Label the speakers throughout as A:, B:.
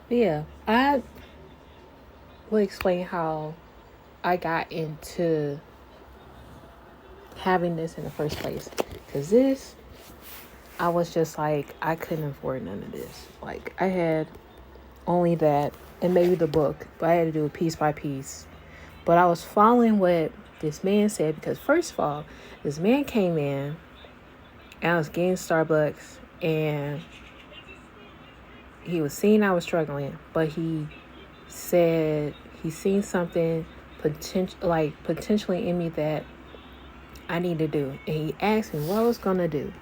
A: But yeah, I will explain how I got into having this in the first place. Because this, I was just like, I couldn't afford none of this. Like, I had only that and maybe the book, but I had to do it piece by piece. But I was following what this man said because, first of all, this man came in and I was getting Starbucks and he was seeing I was struggling, but he said he seen something potentially in me that I need to do. And he asked me what I was gonna do.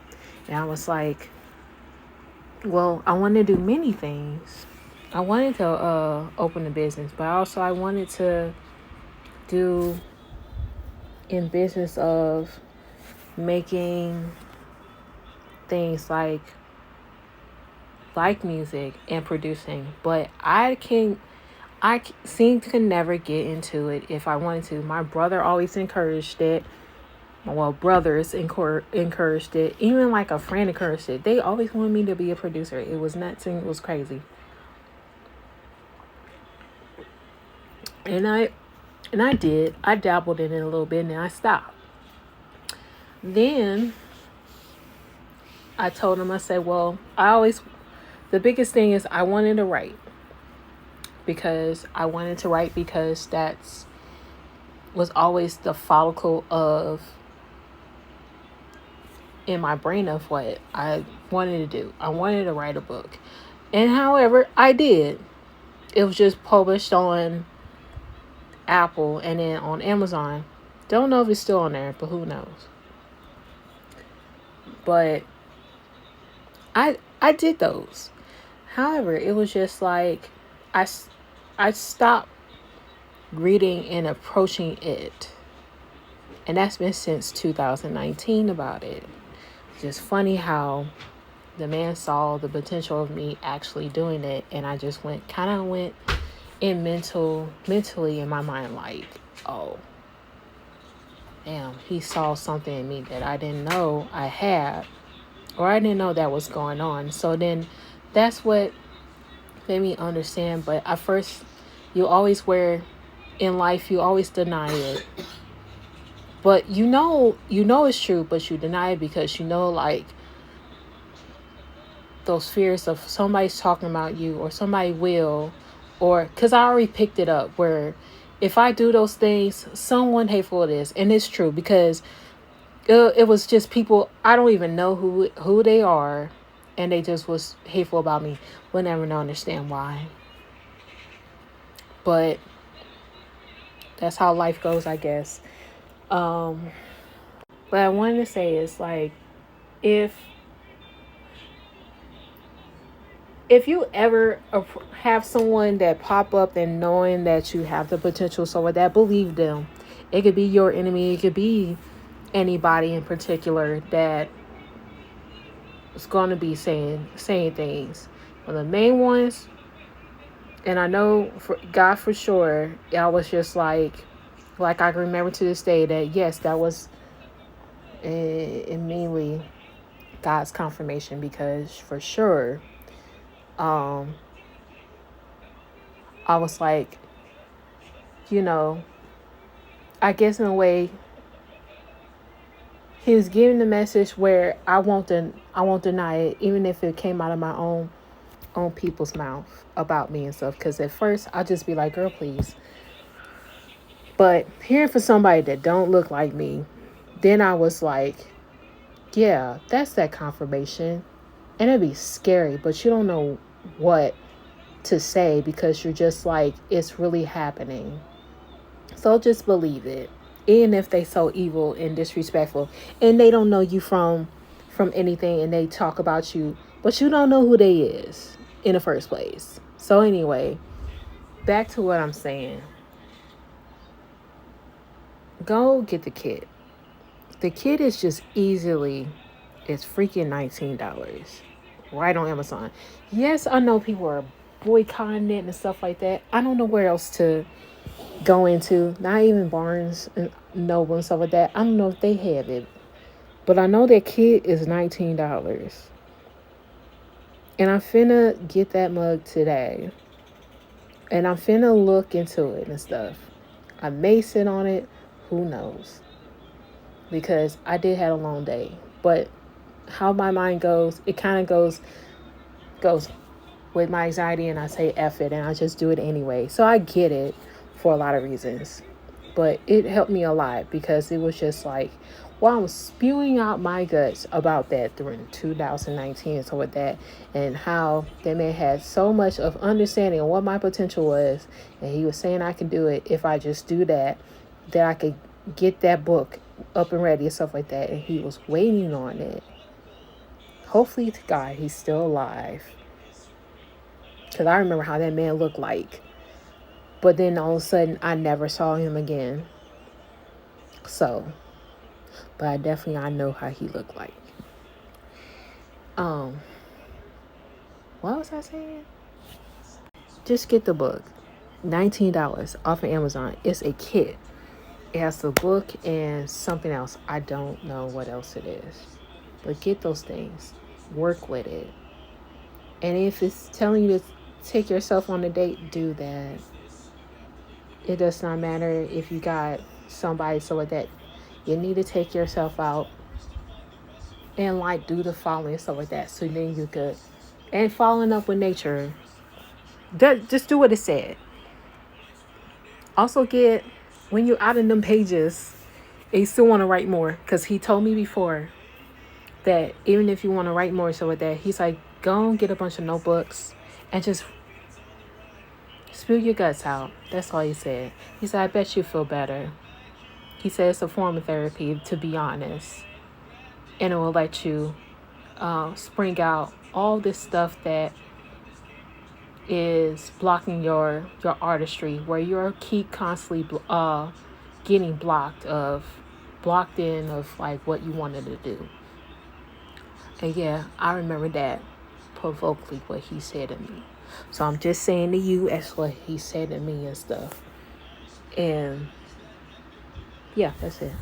A: And I was like, well, I want to do many things. I wanted to open a business, but also I wanted to do in business of making things like music and producing. But I seem to never get into it if I wanted to. My brother always encouraged it. Well, brothers encouraged it. Even like a friend encouraged it. They always wanted me to be a producer. It was nuts and it was crazy. And I did. I dabbled in it a little bit and then I stopped. Then I told him, I said, well, the biggest thing is I wanted to write because that's was always the follicle of in my brain of what I wanted to do. I wanted to write a book. And however, I did. It was just published on Apple and then on Amazon. Don't know if it's still on there, but who knows. But I did those. However, it was just like I I stopped reading and approaching it. And that's been since 2019 about it. It's just funny how the man saw the potential of me actually doing it and I just went in mentally in my mind like, oh, damn, he saw something in me that I didn't know I had or I didn't know that was going on. So then that's what made me understand. But at first, you always wear in life, you always deny it. But you know it's true, but you deny it because you know, like, those fears of somebody's talking about you or somebody will, or because I already picked it up where if I do those things, someone hateful it is. And it's true because it was just people, I don't even know who they are. And they just was hateful about me. We'll never know, understand why. But that's how life goes, I guess. Um, but I wanted to say is like, if if you ever have someone that pop up and knowing that you have the potential, so that believe them, it could be your enemy, it could be anybody in particular that is going to be saying things. But the main ones, and I know for God for sure, I was just like I can remember to this day that yes, that was mainly God's confirmation because for sure, um, I was like, you know, I guess in a way, he was giving the message where I won't deny it, even if it came out of my own people's mouth about me and stuff. Because at first I'll just be like, girl, please. But hearing from somebody that don't look like me, then I was like, yeah, that's that confirmation. And it'd be scary, but you don't know what to say because you're just like, it's really happening. So just believe it. Even if they so evil and disrespectful and they don't know you from anything and they talk about you, but you don't know who they is in the first place. So anyway, back to what I'm saying. Go get the kit. The kit is just easily it's freaking $19 right on Amazon. Yes, I know people are boycotting it and stuff like that. I don't know where else to go into. Not even Barnes and Noble and stuff like that. I don't know if they have it, but I know that kit is $19, and I'm finna get that mug today. And I'm finna look into it and stuff. I may sit on it, who knows? Because I did have a long day. But how my mind goes, it kind of goes with my anxiety, and I say F it and I just do it anyway. So I get it for a lot of reasons. But it helped me a lot because it was just like, well, I was spewing out my guts about that during 2019 and so with that, and how that man had so much of understanding of what my potential was, and he was saying I could do it if I just do that, that I could get that book up and ready and stuff like that, and he was waiting on it. Hopefully to God he's still alive, because I remember how that man looked like. But then all of a sudden, I never saw him again. So, but I know how he looked like. What was I saying? Just get the book. $19 off of Amazon. It's a kit. It has the book and something else. I don't know what else it is. But get those things. Work with it. And if it's telling you to take yourself on a date, do that. It does not matter if you got somebody so like that. You need to take yourself out and like do the following and stuff like that. So then you could, and following up with nature. Just do what it said. Also get, when you're out in them pages and you still want to write more, because he told me before that even if you want to write more, so with that, he's like, go and get a bunch of notebooks and just spill your guts out. That's all he said. He said, I bet you feel better. He said it's a form of therapy, to be honest, and it will let you spring out all this stuff that is blocking your artistry, where you're keep constantly getting blocked in of like what you wanted to do. And yeah, I remember that provokingly what he said to me. So I'm just saying to you as what he said to me and stuff. And yeah, that's it.